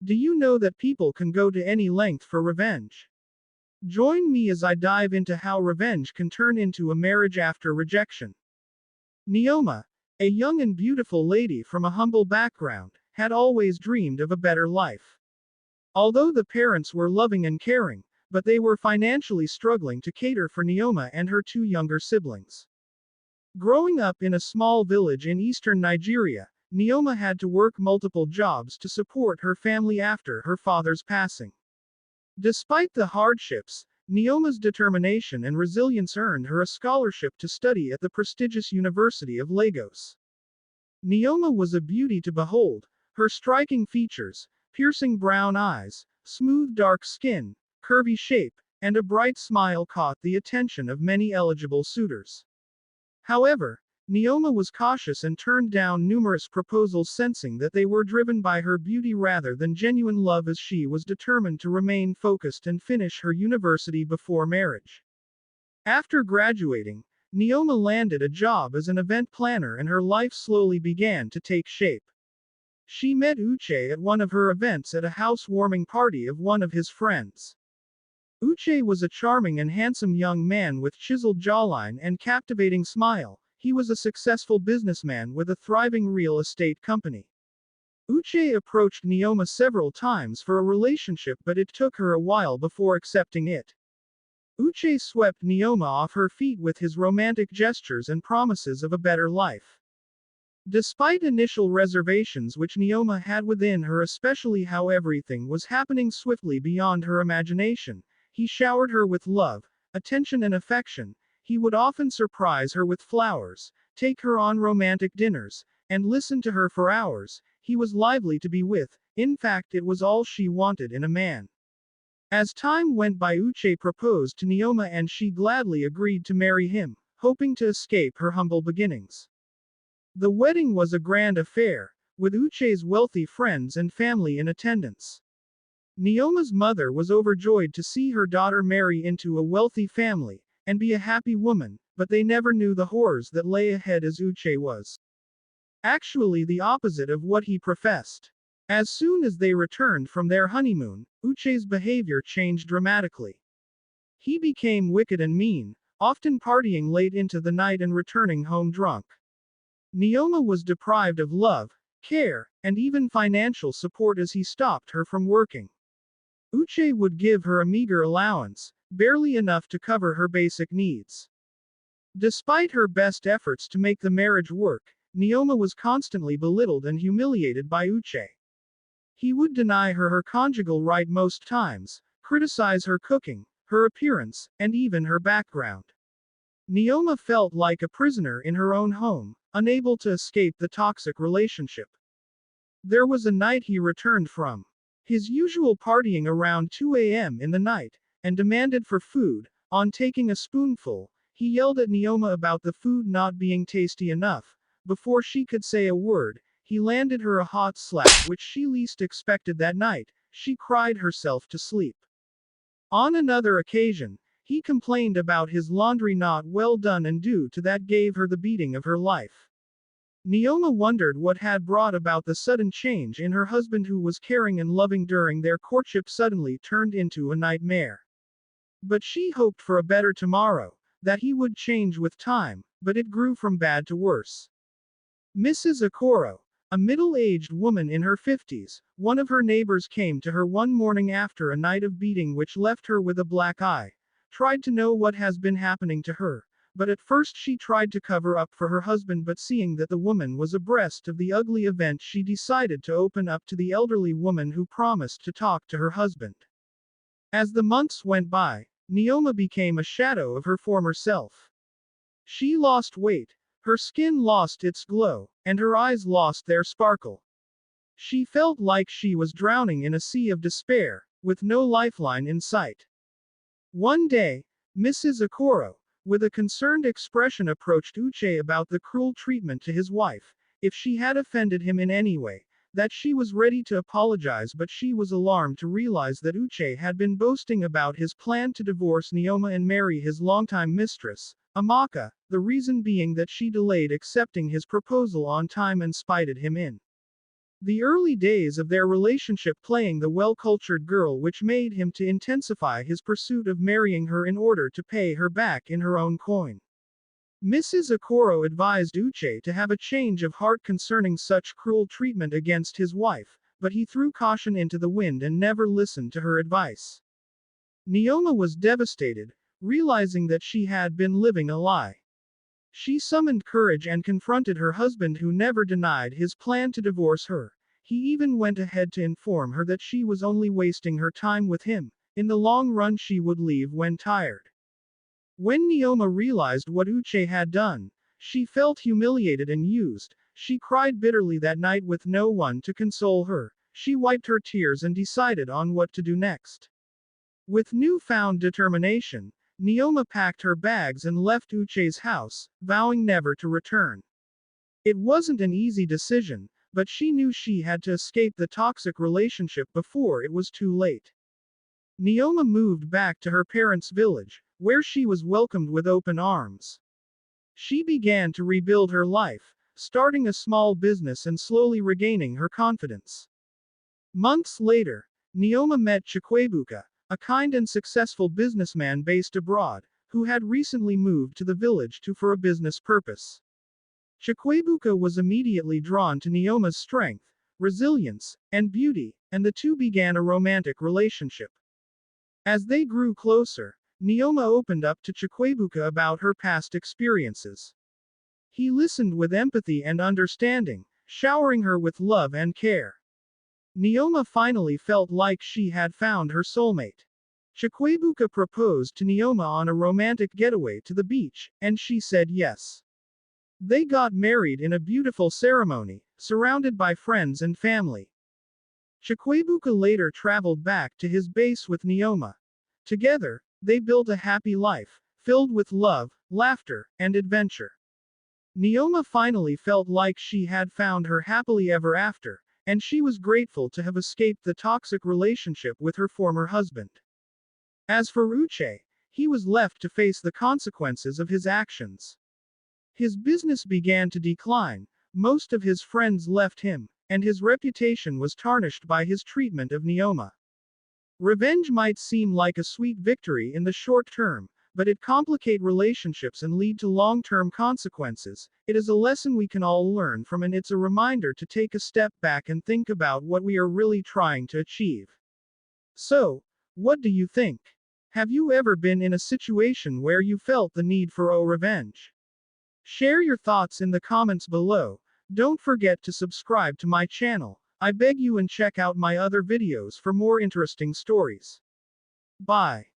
Do you know that people can go to any length for revenge? Join me as I dive into how revenge can turn into a marriage after rejection. Neoma, a young and beautiful lady from a humble background, had always dreamed of a better life. Although the parents were loving and caring, but they were financially struggling to cater for Neoma and her two younger siblings. Growing up in a small village in eastern Nigeria, Neoma had to work multiple jobs to support her family after her father's passing. Despite the hardships, Neoma's determination and resilience earned her a scholarship to study at the prestigious University of Lagos. Neoma was a beauty to behold, her striking features, piercing brown eyes, smooth dark skin, curvy shape, and a bright smile caught the attention of many eligible suitors. However, Neoma was cautious and turned down numerous proposals, sensing that they were driven by her beauty rather than genuine love, as she was determined to remain focused and finish her university before marriage. After graduating, Neoma landed a job as an event planner and her life slowly began to take shape. She met Uche at one of her events at a housewarming party of one of his friends. Uche was a charming and handsome young man with chiseled jawline and captivating smile. He was a successful businessman with a thriving real estate company. Uche approached Neoma several times for a relationship, but it took her a while before accepting it. Uche swept Neoma off her feet with his romantic gestures and promises of a better life. Despite initial reservations which Neoma had within her, especially how everything was happening swiftly beyond her imagination, he showered her with love, attention and affection. He would often surprise her with flowers, take her on romantic dinners, and listen to her for hours. He was lively to be with, in fact it was all she wanted in a man. As time went by, Uche proposed to Neoma and she gladly agreed to marry him, hoping to escape her humble beginnings. The wedding was a grand affair, with Uche's wealthy friends and family in attendance. Neoma's mother was overjoyed to see her daughter marry into a wealthy family, and be a happy woman, but they never knew the horrors that lay ahead, as Uche was actually the opposite of what he professed. As soon as they returned from their honeymoon, Uche's behavior changed dramatically. He became wicked and mean, often partying late into the night and returning home drunk. Neoma was deprived of love, care, and even financial support as he stopped her from working. Uche would give her a meager allowance, barely enough to cover her basic needs. Despite her best efforts to make the marriage work, Neoma was constantly belittled and humiliated by Uche. He would deny her her conjugal right most times, criticize her cooking, her appearance, and even her background. Neoma felt like a prisoner in her own home, unable to escape the toxic relationship. There was a night he returned from his usual partying around 2 a.m. in the night, and demanded for food. On taking a spoonful, he yelled at Neoma about the food not being tasty enough. Before she could say a word, he landed her a hot slap which she least expected that night. She cried herself to sleep. On another occasion, he complained about his laundry not well done, and due to that gave her the beating of her life. Neoma wondered what had brought about the sudden change in her husband, who was caring and loving during their courtship, suddenly turned into a nightmare. But she hoped for a better tomorrow, that he would change with time, but it grew from bad to worse. Mrs. Okoro, a middle-aged woman in her 50s, one of her neighbors, came to her one morning after a night of beating which left her with a black eye, tried to know what has been happening to her. But at first she tried to cover up for her husband, but seeing that the woman was abreast of the ugly event, she decided to open up to the elderly woman who promised to talk to her husband. As the months went by, Neoma became a shadow of her former self. She lost weight, her skin lost its glow, and her eyes lost their sparkle. She felt like she was drowning in a sea of despair, with no lifeline in sight. One day, Mrs. Okoro, with a concerned expression, approached Uche about the cruel treatment to his wife, if she had offended him in any way, that she was ready to apologize, but she was alarmed to realize that Uche had been boasting about his plan to divorce Neoma and marry his longtime mistress, Amaka, the reason being that she delayed accepting his proposal on time and spited him in. The early days of their relationship playing the well-cultured girl which made him to intensify his pursuit of marrying her in order to pay her back in her own coin. Mrs. Okoro advised Uche to have a change of heart concerning such cruel treatment against his wife, but he threw caution into the wind and never listened to her advice. Neoma was devastated, realizing that she had been living a lie. She summoned courage and confronted her husband, who never denied his plan to divorce her. He even went ahead to inform her that she was only wasting her time with him. In the long run she would leave when tired. When Neoma realized what Uche had done, she felt humiliated and used. She cried bitterly that night with no one to console her. She wiped her tears and decided on what to do next. With newfound determination, Neoma packed her bags and left Uche's house, vowing never to return. It wasn't an easy decision, but she knew she had to escape the toxic relationship before it was too late. Neoma moved back to her parents' village, where she was welcomed with open arms. She began to rebuild her life, starting a small business and slowly regaining her confidence. Months later, Neoma met Chikwebuka, a kind and successful businessman based abroad, who had recently moved to the village for a business purpose. Chikwebuka was immediately drawn to Neoma's strength, resilience, and beauty, and the two began a romantic relationship. As they grew closer, Neoma opened up to Chikwebuka about her past experiences. He listened with empathy and understanding, showering her with love and care. Neoma finally felt like she had found her soulmate. Chikwebuka proposed to Neoma on a romantic getaway to the beach, and she said yes. They got married in a beautiful ceremony, surrounded by friends and family. Chikwebuka later traveled back to his base with Neoma. Together, they built a happy life, filled with love, laughter, and adventure. Neoma finally felt like she had found her happily ever after, and she was grateful to have escaped the toxic relationship with her former husband. As for Uche, he was left to face the consequences of his actions. His business began to decline, most of his friends left him, and his reputation was tarnished by his treatment of Neoma. Revenge might seem like a sweet victory in the short term, but it complicates relationships and lead to long-term consequences. It is a lesson we can all learn from, and it's a reminder to take a step back and think about what we are really trying to achieve. So, what do you think? Have you ever been in a situation where you felt the need for revenge? Share your thoughts in the comments below. Don't forget to subscribe to my channel. I beg you, and check out my other videos for more interesting stories. Bye.